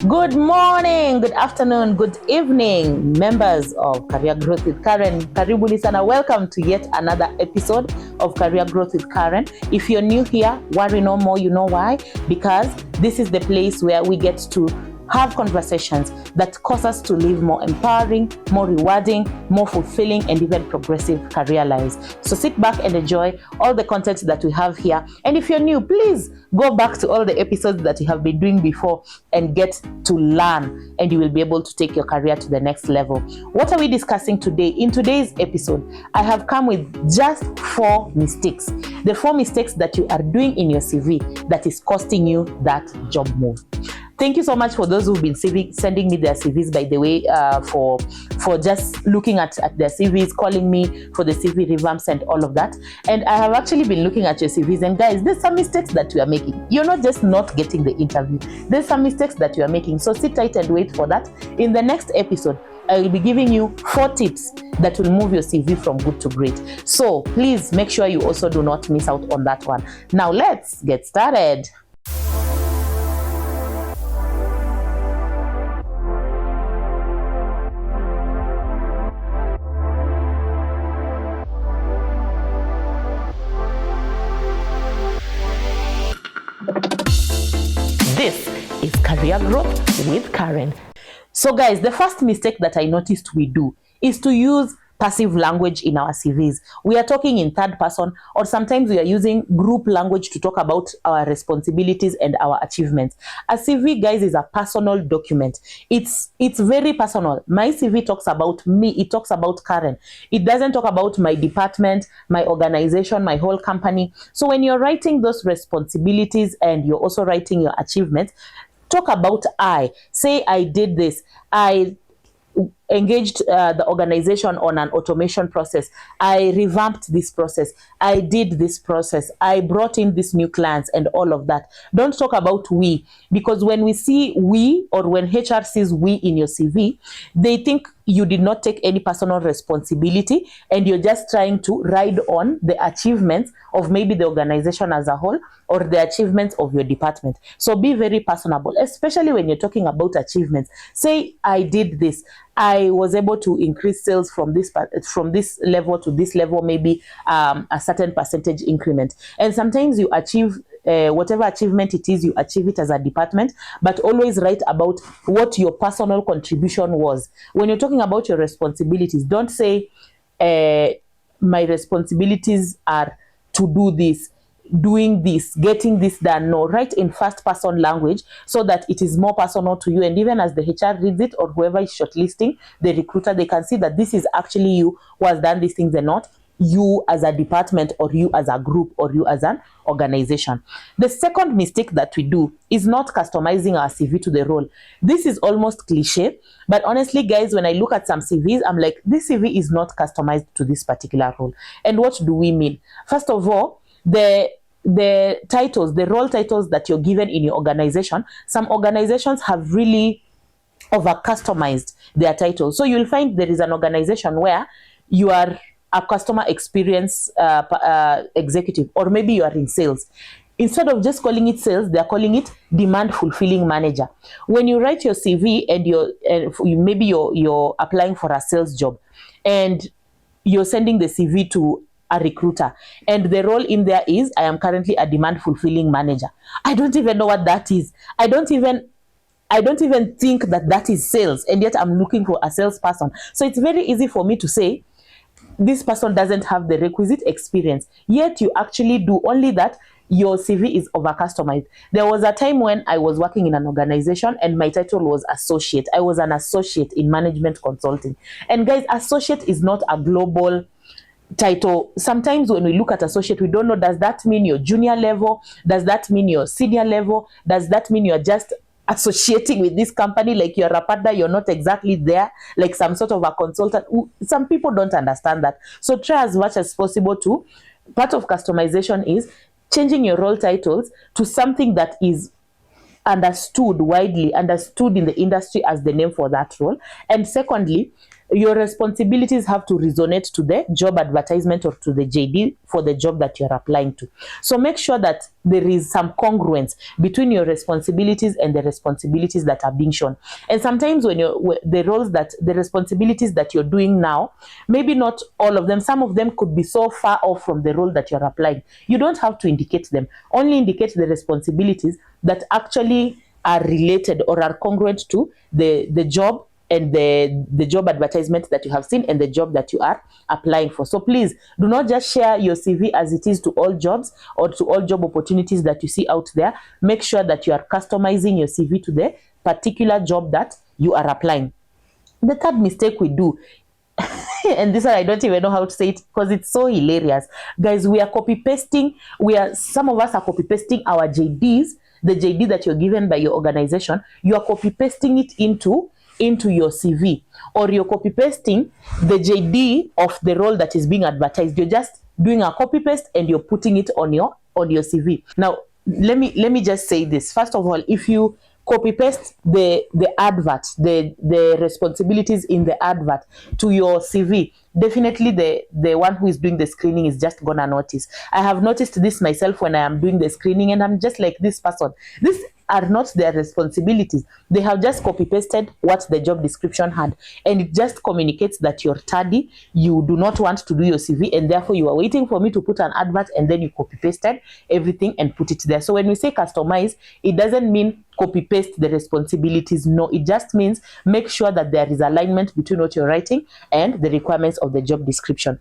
Good morning, good afternoon, good evening, members of Career Growth with Karen. Karibuni sana. Welcome to yet another episode of Career Growth with Karen. If you're new here, worry no more. You know why? Because this is the place where we get to have conversations that cause us to live more empowering, more rewarding, more fulfilling, and even progressive career lives. So sit back and enjoy all the content that we have here. And if you're new, please go back to all the episodes that you have been doing before and get to learn, and you will be able to take your career to the next level. What are we discussing today? In today's episode, I have come with just 4 mistakes. The 4 mistakes that you are doing in your CV that is costing you that job move. Thank you so much for those who've been sending me their CVs, by the way, for just looking at their CVs, calling me for the CV revamps and all of that. And I have actually been looking at your CVs, and guys, there's some mistakes that you are making. You're not just not getting the interview. There's some mistakes that you are making. So sit tight and wait for that. In the next episode, I will be giving you 4 tips that will move your CV from good to great. So please make sure you also do not miss out on that one. Now let's get started. This is Career Growth with Karen. So guys, the first mistake that I noticed we do is to use passive language in our CVs. We are talking in third person, or sometimes we are using group language to talk about our responsibilities and our achievements. A CV, guys, is a personal document. It's very personal. My CV talks about me. It talks about Karen. It doesn't talk about my department, my organization, my whole company. So when you're writing those responsibilities and you're also writing your achievements, talk about I. Say I did this. I engaged the organization on an automation process. I revamped this process. I did this process. I brought in these new clients and all of that. Don't talk about we, because when we see we, or when HR sees we in your CV, they think you did not take any personal responsibility and you're just trying to ride on the achievements of maybe the organization as a whole or the achievements of your department. So be very personable, especially when you're talking about achievements. Say, I did this. I was able to increase sales from this level to this level, maybe a certain percentage increment. And sometimes you achieve whatever achievement it is, you achieve it as a department, but always write about what your personal contribution was. When you're talking about your responsibilities, don't say my responsibilities are to do this, doing this, getting this done. No, write in first person language so that it is more personal to you, and even as the HR reads it, or whoever is shortlisting, the recruiter, they can see that this is actually you who has done these things and not you as a department, or you as a group, or you as an organization. The second mistake that we do is not customizing our CV to the role. This is almost cliche, but honestly, guys, when I look at some CVs, I'm like, this CV is not customized to this particular role. And what do we mean? First of all, the titles, the role titles that you're given in your organization, some organizations have really over customized their titles. So you'll find there is an organization where you are a customer experience executive, or maybe you are in sales. Instead of just calling it sales, they're calling it demand fulfilling manager. When you write your CV and maybe you're applying for a sales job and you're sending the CV to a recruiter, and the role in there is, I am currently a demand fulfilling manager. I don't even know what that is. I don't even think that is sales, and yet I'm looking for a salesperson. So it's very easy for me to say, this person doesn't have the requisite experience, yet you actually do. Only that your CV is over customized. There was a time when I was working in an organization and my title was associate. I was an associate in management consulting. And guys, associate is not a global title. Sometimes when we look at associate, we don't know, does that mean you're junior level? Does that mean you're senior level? Does that mean you're just associating with this company, like you're a partner, you're not exactly there, like some sort of a consultant? Some people don't understand that. So try as much as possible to, part of customization is changing your role titles to something that is widely understood in the industry as the name for that role. And secondly, your responsibilities have to resonate to the job advertisement or to the JD for the job that you're applying to. So make sure that there is some congruence between your responsibilities and the responsibilities that are being shown. And sometimes when the responsibilities that you're doing now, maybe not all of them, some of them could be so far off from the role that you're applying. You don't have to indicate them. Only indicate the responsibilities that actually are related or are congruent to the job and the job advertisement that you have seen and the job that you are applying for. So please do not just share your CV as it is to all jobs or to all job opportunities that you see out there. Make sure that you are customizing your CV to the particular job that you are applying. The third mistake we do, and this one I don't even know how to say it because it's so hilarious. Guys, we are copy pasting. Some of us are copy pasting our JDs, the JD that you're given by your organization. You are copy pasting it into your CV, or you're copy pasting the JD of the role that is being advertised. You're just doing a copy paste and you're putting it on your CV. Now, let me just say this. First of all, if you copy paste the advert, the responsibilities in the advert to your CV, definitely the one who is doing the screening is just gonna notice. I have noticed this myself when I am doing the screening, and I'm just like, this person, these are not their responsibilities. They have just copy pasted what the job description had, and it just communicates that you're tardy, you do not want to do your CV, and therefore you are waiting for me to put an advert, and then you copy pasted everything and put it there. So when we say customize, it doesn't mean copy paste the responsibilities. No, it just means make sure that there is alignment between what you're writing and the requirements of the job description.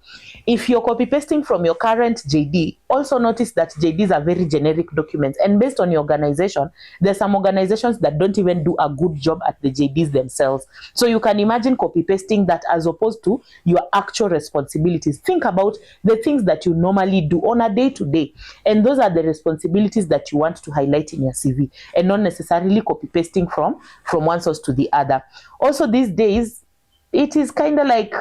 If you're copy pasting from your current JD, also notice that JDs are very generic documents, and based on your organization, there's some organizations that don't even do a good job at the JDs themselves. So you can imagine copy pasting that as opposed to your actual responsibilities. Think about the things that you normally do on a day-to-day, and those are the responsibilities that you want to highlight in your CV, and not necessarily copy pasting from one source to the other. Also, these days, it is kind of like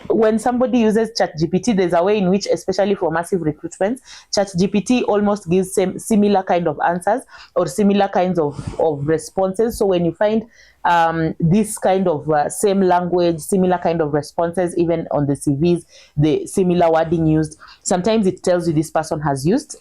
when somebody uses ChatGPT, there's a way in which, especially for massive recruitments, ChatGPT almost gives similar kind of answers or similar kinds of responses. So when you find this kind of same language, similar kind of responses, even on the CVs, the similar wording used, sometimes it tells you this person has used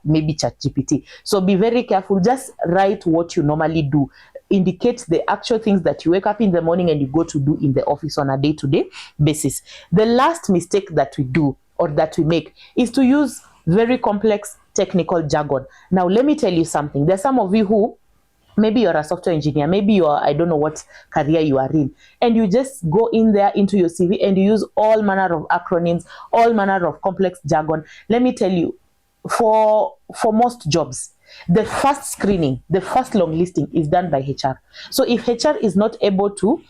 maybe ChatGPT. So be very careful. Just write what you normally do. Indicate the actual things that you wake up in the morning and you go to do in the office on a day-to-day basis. The last mistake that we do or that we make is to use very complex technical jargon. Now, let me tell you something. There's some of you who, maybe you're a software engineer, maybe you're, I don't know what career you are in, and you just go in there into your CV and you use all manner of acronyms, all manner of complex jargon. Let me tell you, for most jobs, the first screening, the first long listing is done by HR. So if HR is not able to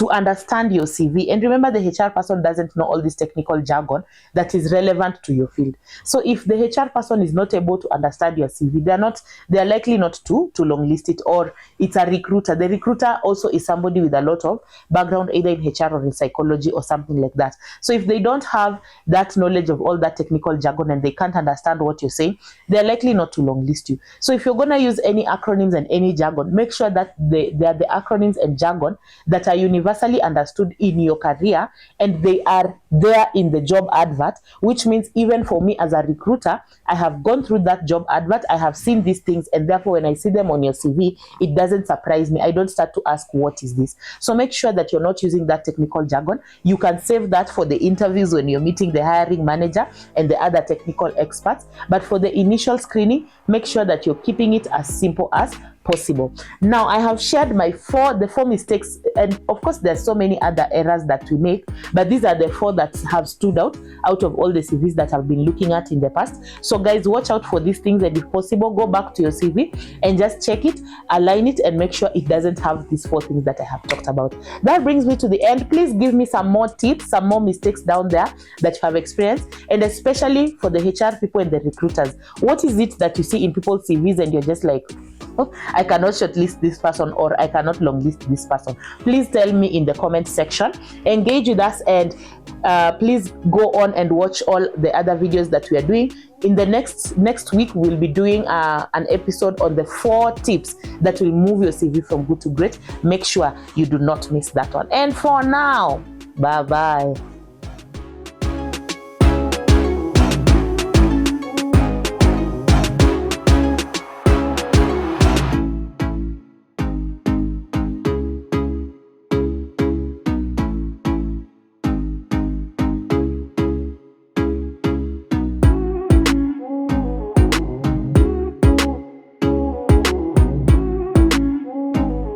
understand your CV, and remember, the HR person doesn't know all this technical jargon that is relevant to your field. So if the HR person is not able to understand your CV, they're likely not to long list it. Or it's a recruiter. The recruiter also is somebody with a lot of background, either in HR or in psychology or something like that. So if they don't have that knowledge of all that technical jargon and they can't understand what you're saying, they're likely not to long list you. So if you're going to use any acronyms and any jargon, make sure that they are the acronyms and jargon that are universally understood in your career, and they are there in the job advert, which means even for me as a recruiter, I have gone through that job advert, I have seen these things, and therefore when I see them on your CV, it doesn't surprise me. I don't start to ask, what is this? So make sure that you're not using that technical jargon. You can save that for the interviews when you're meeting the hiring manager and the other technical experts, but for the initial screening, make sure that you're keeping it as simple as possible. Now, I have shared the four mistakes, and of course there's so many other errors that we make, but these are the four that have stood out of all the CVs that I've been looking at in the past. So guys, watch out for these things, and if possible, go back to your CV and just check it, align it, and make sure it doesn't have these four things that I have talked about. That brings me to the end. Please give me some more tips, some more mistakes down there that you have experienced, and especially for the HR people and the recruiters. What is it that you see in people's CVs and you're just like, oh, I cannot shortlist this person, or I cannot longlist this person. Please tell me in the comment section. Engage with us, and please go on and watch all the other videos that we are doing. In the next week, we'll be doing an episode on the 4 tips that will move your CV from good to great. Make sure you do not miss that one. And for now, bye bye.